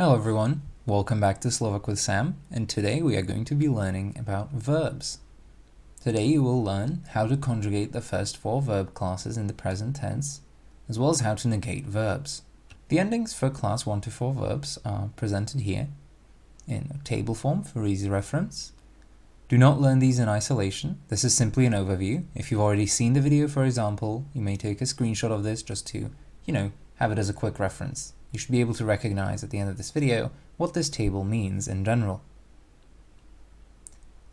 Hello everyone, welcome back to Slovak with Sam, and today we are going to be learning about verbs. Today you will learn how to conjugate the first four verb classes in the present tense, as well as how to negate verbs. The endings for class 1 to 4 verbs are presented here in a table form for easy reference. Do not learn these in isolation. This is simply an overview. If you've already seen the video, for example, you may take a screenshot of this just to, have it as a quick reference. You should be able to recognize at the end of this video what this table means in general.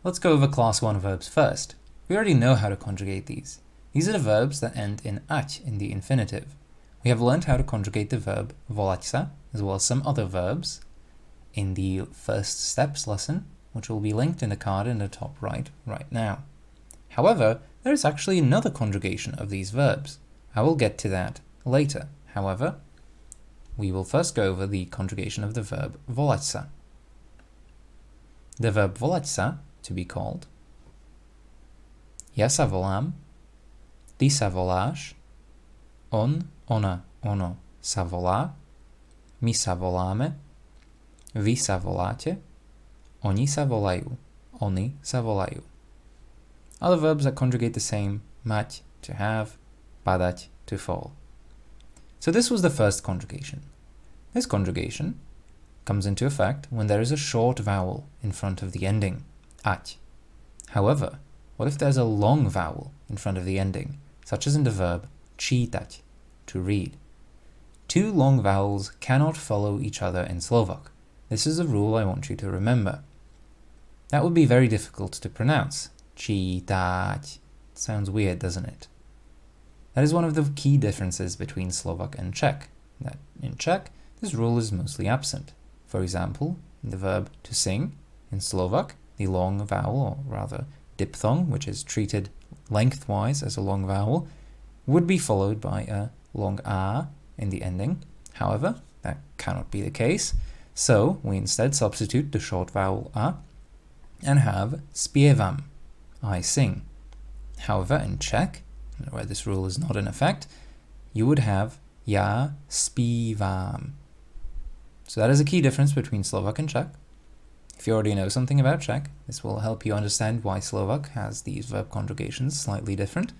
Let's go over class 1 verbs first. We already know how to conjugate these. These are the verbs that end in ať in the infinitive. We have learned how to conjugate the verb volať sa, as well as some other verbs, in the first steps lesson, which will be linked in the card in the top right now. However, there is actually another conjugation of these verbs. I will get to that later. However, we will first go over the conjugation of the verb volať sa. The verb volať sa, to be called: ja sa volám, ty sa voláš, on, ona, ono sa volá, my sa voláme, vy sa voláte, oni sa volajú, oni sa volajú. Other verbs that conjugate the same: mať, to have, padať, to fall. So this was the first conjugation. This conjugation comes into effect when there is a short vowel in front of the ending, ať. However, what if there's a long vowel in front of the ending, such as in the verb čítať, to read? Two long vowels cannot follow each other in Slovak. This is a rule I want you to remember. That would be very difficult to pronounce. Čítať. Sounds weird, doesn't it? That is one of the key differences between Slovak and Czech, that in Czech, this rule is mostly absent. For example, in the verb to sing, in Slovak, the long vowel, or rather diphthong, which is treated lengthwise as a long vowel, would be followed by a long a in the ending. However, that cannot be the case, so we instead substitute the short vowel a and have spievam, I sing. However, in Czech, where this rule is not in effect, you would have ja spívam. So that is a key difference between Slovak and Czech. If you already know something about Czech, this will help you understand why Slovak has these verb conjugations slightly different.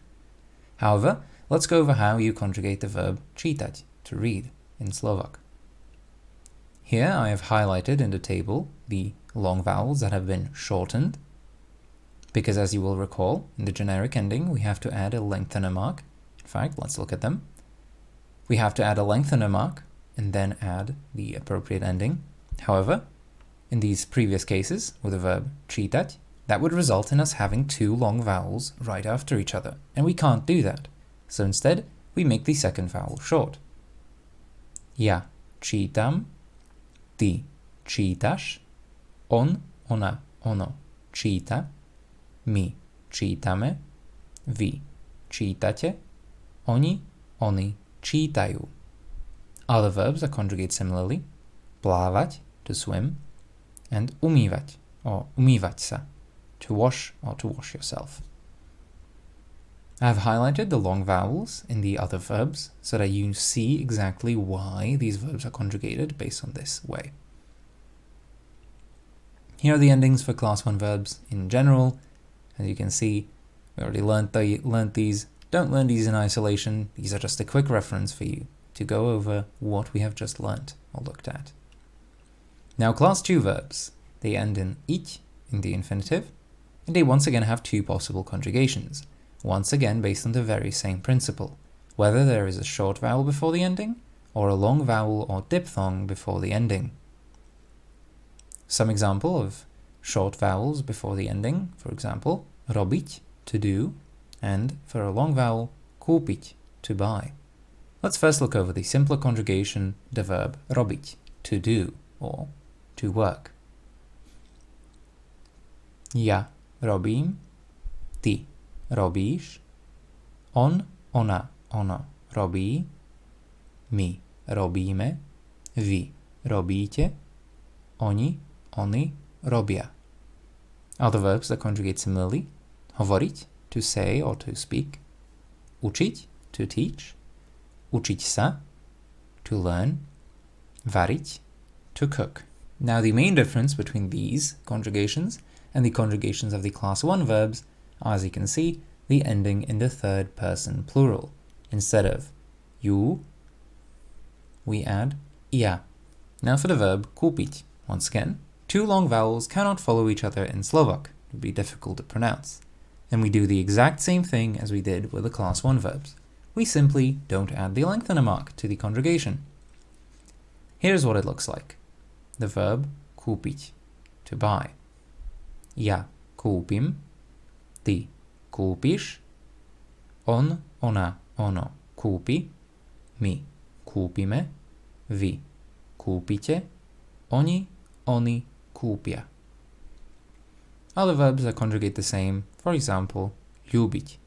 However, let's go over how you conjugate the verb čítať, to read, in Slovak. Here I have highlighted in the table the long vowels that have been shortened, because as you will recall, in the generic ending we have to add a lengthener mark. In fact, let's look at them. We have to add a lengthener mark and then add the appropriate ending. However, in these previous cases with the verb čítať, that would result in us having two long vowels right after each other, and we can't do that. So instead, we make the second vowel short. Ja čítam, ty čítaš, on, ona, ono číta, my čítame, vy čítate, oni, oni čítajú. Other verbs are conjugate similarly: plávať, to swim, and umývať, or umývať sa, to wash or to wash yourself. I have highlighted the long vowels in the other verbs so that you see exactly why these verbs are conjugated based on this way. Here are the endings for class 1 verbs in general. As you can see, we already learnt these. Don't learn these in isolation. These are just a quick reference for you to go over what we have just learnt or looked at. Now class 2 verbs. They end in ich in the infinitive, and they once again have two possible conjugations, once again based on the very same principle, whether there is a short vowel before the ending or a long vowel or diphthong before the ending. Some example of short vowels before the ending, for example, robiť, to do, and for a long vowel, kúpiť, to buy. Let's first look over the simpler conjugation, the verb robiť, to do, or to work. Ja robím, ty robíš, on, ona, ono robí, my robíme, vy robíte, oni, oni robia. Other verbs that conjugate similarly: hovoriť, to say or to speak, učiť, to teach, učiť sa, to learn, variť, to cook. Now the main difference between these conjugations and the conjugations of the class 1 verbs are, as you can see, the ending in the third person plural. Instead of you, we add ja. Now for the verb kupiť. Once again, two long vowels cannot follow each other in Slovak. It would be difficult to pronounce. And we do the exact same thing as we did with the class 1 verbs. We simply don't add the lengthener mark to the conjugation. Here's what it looks like. The verb kúpiť, to buy. Ja kúpim, ty kúpiš, on, ona, ono kúpi, my kúpime, vy kúpite, oni, oni kúpia. Other verbs that conjugate the same, for example, ľúbiť,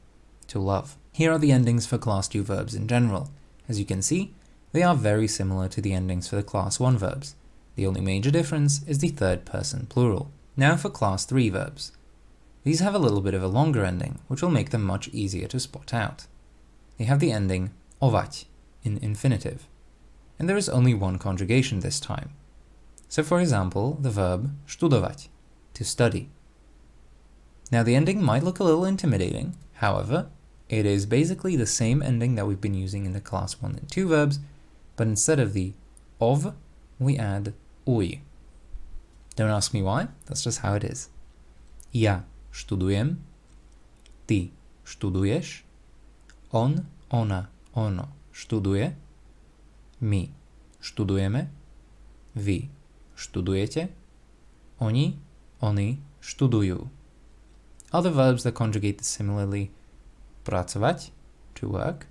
to love. Here are the endings for class 2 verbs in general. As you can see, they are very similar to the endings for the class 1 verbs. The only major difference is the third person plural. Now for class 3 verbs. These have a little bit of a longer ending, which will make them much easier to spot out. They have the ending ovať in infinitive, and there is only one conjugation this time. So for example, the verb študovať, to study. Now the ending might look a little intimidating, however, it is basically the same ending that we've been using in the class 1 and 2 verbs, but instead of the ov, we add uj. Don't ask me why, that's just how it is. Ja študujem, ty študuješ, on, ona, ono študuje, my študujeme, vy študujete, oni, oni študujú. Other verbs that conjugate similarly: pracovať, to work,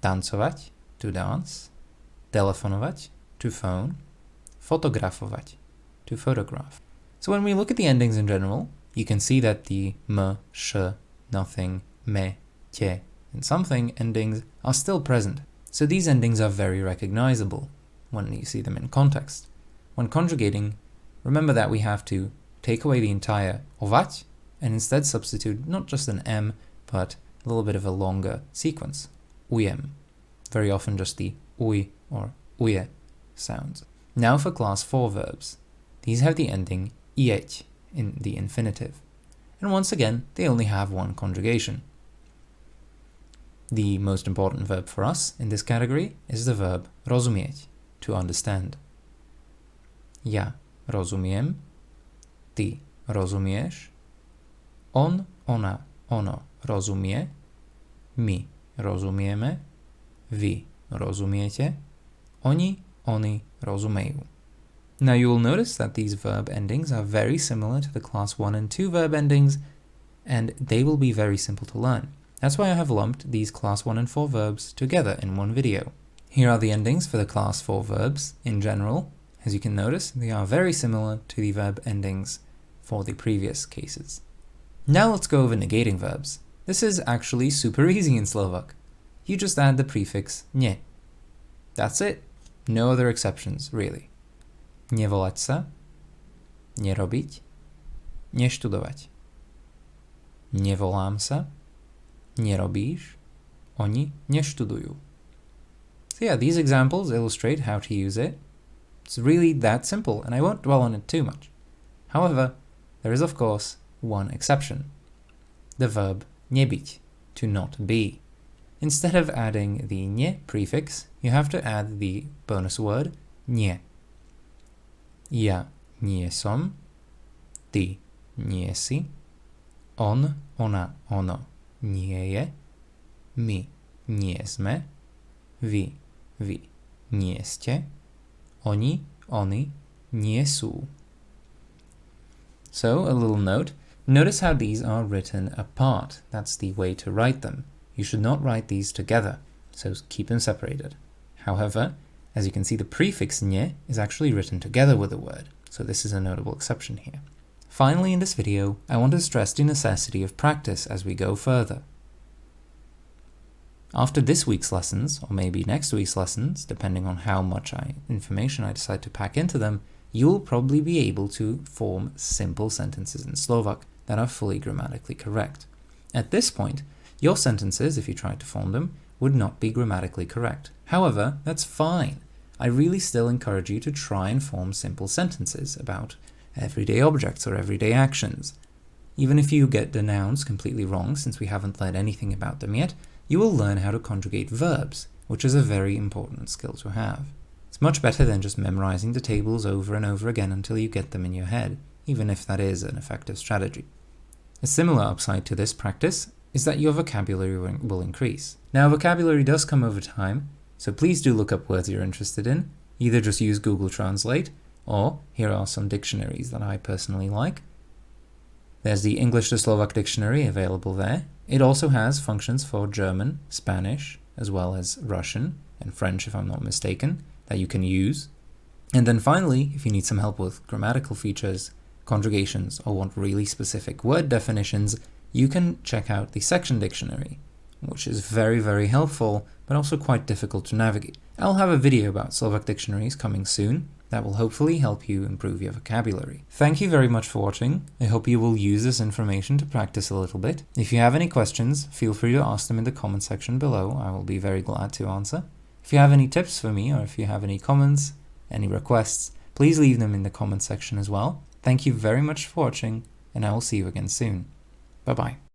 tancovať, to dance, telefonovať, to phone, fotografovať, to photograph. So when we look at the endings in general, you can see that the m, sh, nothing, me, te, and something endings are still present. So these endings are very recognizable when you see them in context. When conjugating, remember that we have to take away the entire ovať and instead substitute not just an m, but a little bit of a longer sequence, ujem. Very often just the uj or uje sounds. Now for class 4 verbs. These have the ending ieć in the infinitive. And once again, they only have one conjugation. The most important verb for us in this category is the verb rozumieť, to understand. Ja rozumiem, ty rozumieš, on, ona, ono rozumie, my rozumieme, vy rozumiete, oni, oni rozumejú. Now you will notice that these verb endings are very similar to the class 1 and 2 verb endings, and they will be very simple to learn. That's why I have lumped these class 1 and 4 verbs together in one video. Here are the endings for the class 4 verbs in general. As you can notice, they are very similar to the verb endings for the previous cases. Now let's go over negating verbs. This is actually super easy in Slovak. You just add the prefix nie. That's it. No other exceptions, really. Nevolať sa, nerobiť, neštudovať. Nevolám sa, nerobíš, oni neštudujú. So yeah, these examples illustrate how to use it. It's really that simple, and I won't dwell on it too much. However, there is of course one exception. The verb nebyť, to not be. Instead of adding the nie prefix, you have to add the bonus word nie. Ja nie som, ty nie si, on, ona, ono nie je, my nie sme, vy nie ste, oni, oni nie sú. So, a little note. Notice how these are written apart. That's the way to write them. You should not write these together, so keep them separated. However, as you can see, the prefix nie is actually written together with the word, so this is a notable exception here. Finally, in this video, I want to stress the necessity of practice as we go further. After this week's lessons, or maybe next week's lessons, depending on how much information I decide to pack into them, you'll probably be able to form simple sentences in Slovak that are fully grammatically correct. At this point, your sentences, if you tried to form them, would not be grammatically correct. However, that's fine. I really still encourage you to try and form simple sentences about everyday objects or everyday actions. Even if you get the nouns completely wrong, since we haven't learned anything about them yet, you will learn how to conjugate verbs, which is a very important skill to have. It's much better than just memorizing the tables over and over again until you get them in your head, even if that is an effective strategy. A similar upside to this practice is that your vocabulary will increase. Now, vocabulary does come over time, so please do look up words you're interested in. Either just use Google Translate, or here are some dictionaries that I personally like. There's the English to Slovak dictionary available there. It also has functions for German, Spanish, as well as Russian and French, if I'm not mistaken, that you can use. And then finally, if you need some help with grammatical features, conjugations, or want really specific word definitions, you can check out the section dictionary, which is very, very helpful, but also quite difficult to navigate. I'll have a video about Slovak dictionaries coming soon that will hopefully help you improve your vocabulary. Thank you very much for watching. I hope you will use this information to practice a little bit. If you have any questions, feel free to ask them in the comment section below. I will be very glad to answer. If you have any tips for me, or if you have any comments, any requests, please leave them in the comment section as well. Thank you very much for watching, and I will see you again soon. Bye-bye.